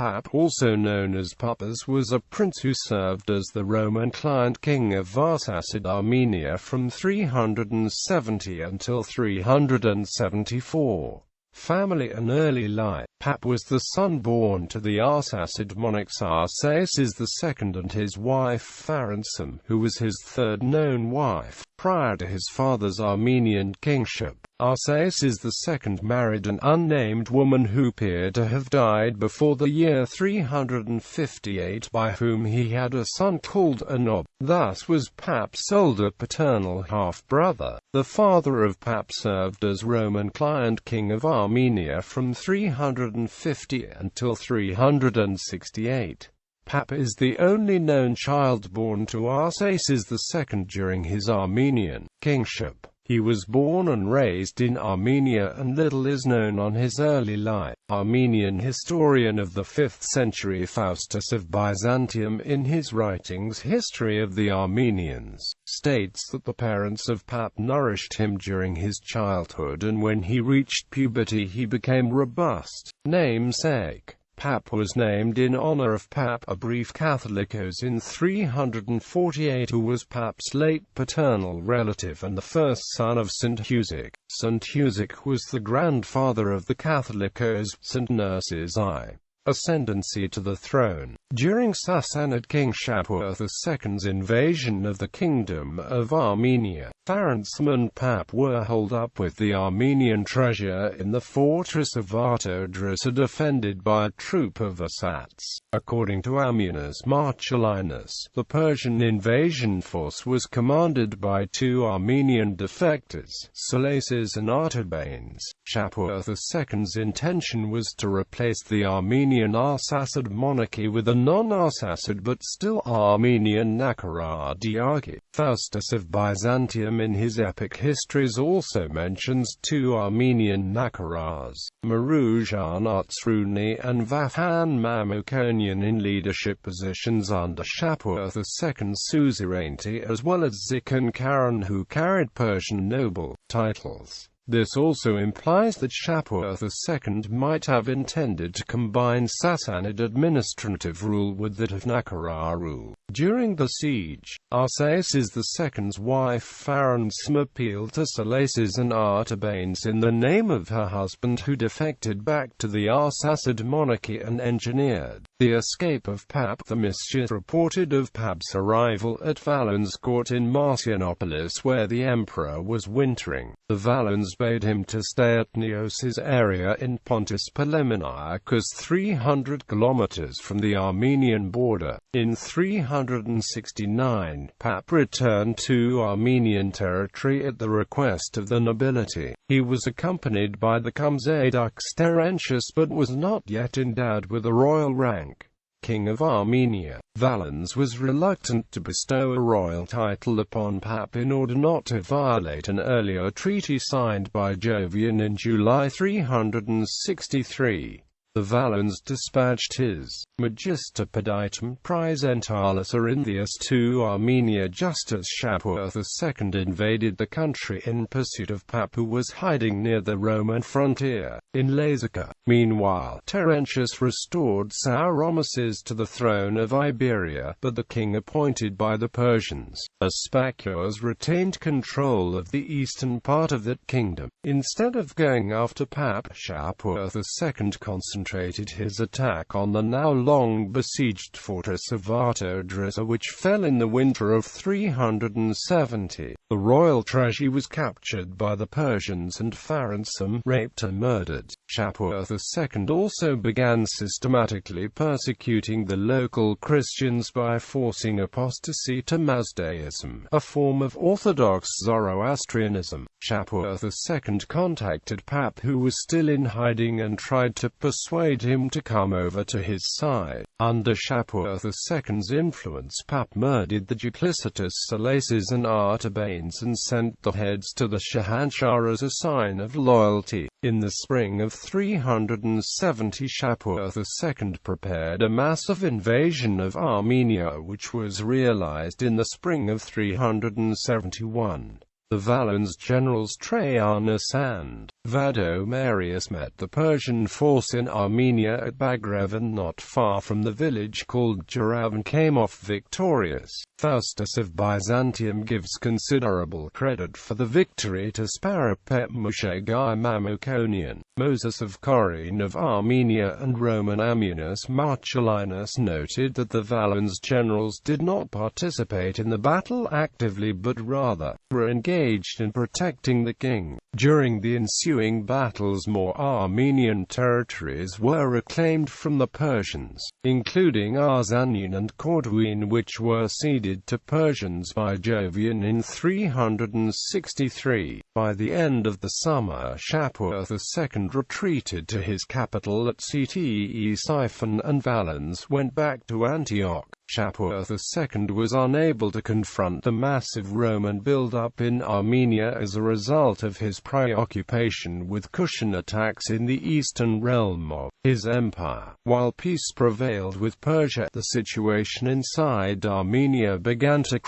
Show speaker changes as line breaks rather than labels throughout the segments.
Pap, also known as Papas, was a prince who served as the Roman client king of Arsacid, Armenia from 370 until 374. Family and early life. Pap was the son born to the Arsacid monarchs Arsacid II and his wife Pharansom, who was his third known wife. Prior to his father's Armenian kingship, Arsacid II married an unnamed woman who appeared to have died before the year 358, by whom he had a son called Anob. Thus was Pap's older paternal half-brother. The father of Pap served as Roman client king of Armenia from 350 until 368. Pap is the only known child born to Arsacid II during his Armenian kingship. He was born and raised in Armenia, and little is known on his early life. Armenian historian of the 5th century Faustus of Byzantium, in his writings History of the Armenians, states that the parents of Pap nourished him during his childhood, and when he reached puberty he became robust. Namesake. Pap was named in honor of Pap, a brief Catholicos in 348, who was Pap's late paternal relative and the first son of St. Husic. St. Husic was the grandfather of the Catholicos, St. Nurse's I. Ascendancy to the throne. During Sassanid King Shapur II's invasion of the Kingdom of Armenia, Pharansom and Pap were holed up with the Armenian treasure in the fortress of Artodrisa, defended by a troop of Asats. According to Ammianus Marcellinus, the Persian invasion force was commanded by two Armenian defectors, Salaces and Artabanes. Shapur II's intention was to replace the Armenian Arsacid monarchy with a non-Arsacid but still Armenian Nakaradiarchy. Faustus of Byzantium in his epic histories also mentions two Armenian Nakaras, Marujan Atsruni and Vahan Mamukonian, in leadership positions under Shapur II's suzerainty, as well as Zikan Karen, who carried Persian noble titles. This also implies that Shapur II might have intended to combine Sassanid administrative rule with that of Nakara rule. During the siege, Arsacid II's wife Pharansom appealed to Salaces and Artabanes in the name of her husband, who defected back to the Arsacid monarchy and engineered the escape of Pap. The mischief reported of Pap's arrival at Valens' court in Marcianopolis, where the emperor was wintering. The Valens bade him to stay at Neos's area in Pontus Paleminaiacus, 300 kilometers from the Armenian border. In 369, Pap returned to Armenian territory at the request of the nobility. He was accompanied by the Comzadux Terentius, but was not yet endowed with a royal rank. King of Armenia, Valens was reluctant to bestow a royal title upon Pap in order not to violate an earlier treaty signed by Jovian in July 363. The Valens dispatched his Magister Peditum Praesentalis Arinthius to Armenia just as Shapur II invaded the country in pursuit of Pap, who was hiding near the Roman frontier in Lazica. Meanwhile, Terentius restored Sauromaces to the throne of Iberia, but the king appointed by the Persians, Aspacuras, retained control of the eastern part of that kingdom. Instead of going after Pap, Shapur II concentrated his attack on the now long besieged fortress of Artodrisa, which fell in the winter of 370. The royal treasury was captured by the Persians and Pharansom raped and murdered. Shapur II also began systematically persecuting the local Christians by forcing apostasy to Mazdaism, a form of Orthodox Zoroastrianism. Shapur II contacted Pap, who was still in hiding, and tried to persuade him to come over to his side. Under Shapur II's influence, Pap murdered the duplicitous Salaces and Artabanes and sent the heads to the Shahanshah as a sign of loyalty. In the spring of 370, Shapur II prepared a massive invasion of Armenia, which was realized in the spring of 371. The Valens generals Trajanus and Vadomarius met the Persian force in Armenia at Bagration, not far from the village called Jarav, and came off victorious. Faustus of Byzantium gives considerable credit for the victory to Sparapet Mushagai Mamukonian. Moses of Corinth of Armenia and Roman Ammianus Marcellinus noted that the Valens generals did not participate in the battle actively but rather were engaged in protecting the king. During the ensuing battles, more Armenian territories were reclaimed from the Persians, including Arsanian and Corduene, which were ceded to Persians by Jovian in 363. By the end of the summer, Shapur II retreated to his capital at Ctesiphon, and Valens went back to Antioch. Shapur II was unable to confront the massive Roman build-up in Armenia as a result of his preoccupation with Kushan attacks in the eastern realm of his empire. While peace prevailed with Persia, the situation inside Armenia began to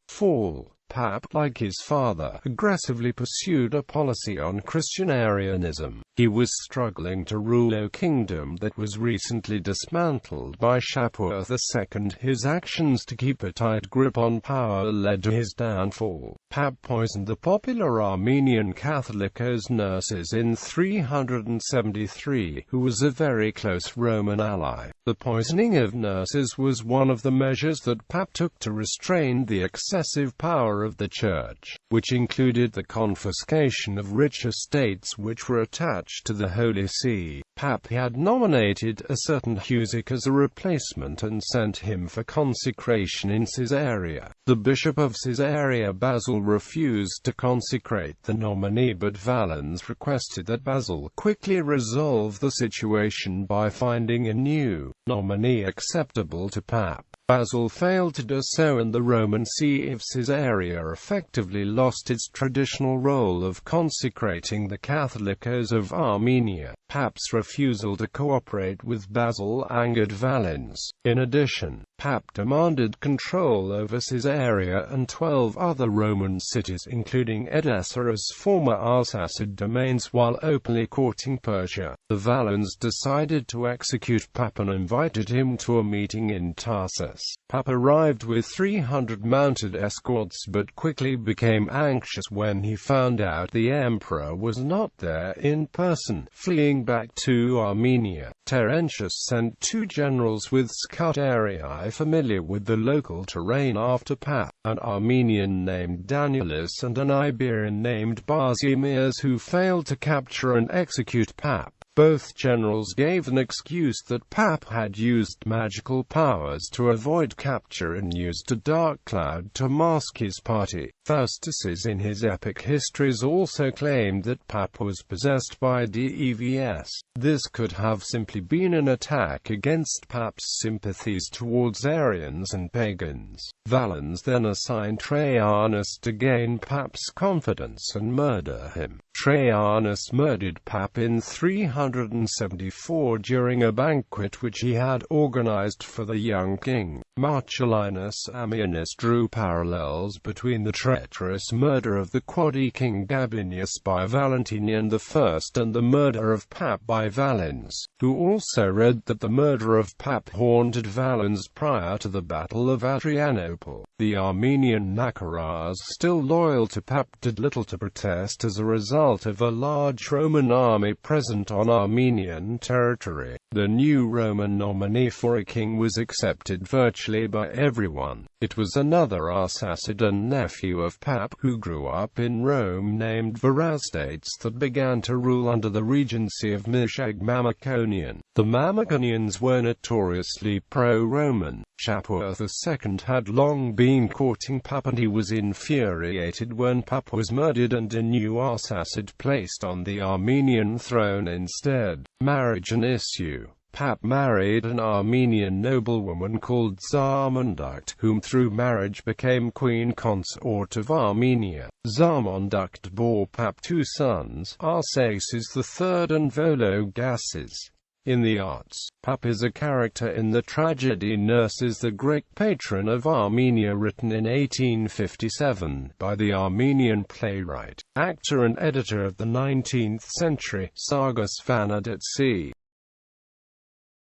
fall. Pap, like his father, aggressively pursued a policy on Christianarianism. He was struggling to rule a kingdom that was recently dismantled by Shapur II. His actions to keep a tight grip on power led to his downfall. Pap poisoned the popular Armenian Catholic Nerses in 373, who was a very close Roman ally. The poisoning of Nerses was one of the measures that Pap took to restrain the excessive power of the Church, which included the confiscation of rich estates which were attached to the Holy See. Pap had nominated a certain Husic as a replacement and sent him for consecration in Caesarea. The bishop of Caesarea, Basil, refused to consecrate the nominee, but Valens requested that Basil quickly resolve the situation by finding a new nominee acceptable to Pap. Basil failed to do so, and the Roman See of Caesarea effectively lost its traditional role of consecrating the Catholicos of Armenia. Pap's refusal to cooperate with Basil angered Valens. In addition, Pap demanded control over Caesarea and 12 other Roman cities, including Edessa, as former Arsacid domains, while openly courting Persia. The Valens decided to execute Pap and invited him to a meeting in Tarsus. Pap arrived with 300 mounted escorts, but quickly became anxious when he found out the emperor was not there in person. Fleeing back to Armenia, Terentius sent 2 generals with scout-arii familiar with the local terrain after Pap, an Armenian named Danielus and an Iberian named Barzimias, who failed to capture and execute Pap. Both generals gave an excuse that Pap had used magical powers to avoid capture and used a dark cloud to mask his party. Faustus in his epic histories also claimed that Pap was possessed by devs. This could have simply been an attack against Pap's sympathies towards Arians and pagans. Valens then assigned Trajanus to gain Pap's confidence and murder him. Trajanus murdered Pap in 374 during a banquet which he had organized for the young king. Marcellinus Ammianus drew parallels between the treacherous murder of the Quadi king Gabinius by Valentinian I and the murder of Pap by Valens, who also read that the murder of Pap haunted Valens prior to the Battle of Adrianople. The Armenian Nakaras, still loyal to Pap, did little to protest as a result of a large Roman army present on Armenian territory. The new Roman nominee for a king was accepted virtually by everyone. It was another Arsacid and nephew of Pap who grew up in Rome named Verastates that began to rule under the regency of Mishag Mamukonian. The Mamukonians were notoriously pro-Roman. Shapur II had long been courting Pap, and he was infuriated when Pap was murdered and a new Arsacid placed on the Armenian throne instead. Marriage an issue. Pap married an Armenian noblewoman called Zarmandukt, whom through marriage became queen consort of Armenia. Zarmandukt bore Pap 2 sons, Arsaces III and Vologases. In the arts, Pap is a character in the tragedy Nurses, the Greek patron of Armenia, written in 1857 by the Armenian playwright, actor and editor of the 19th century, Sargas Vanadetsi.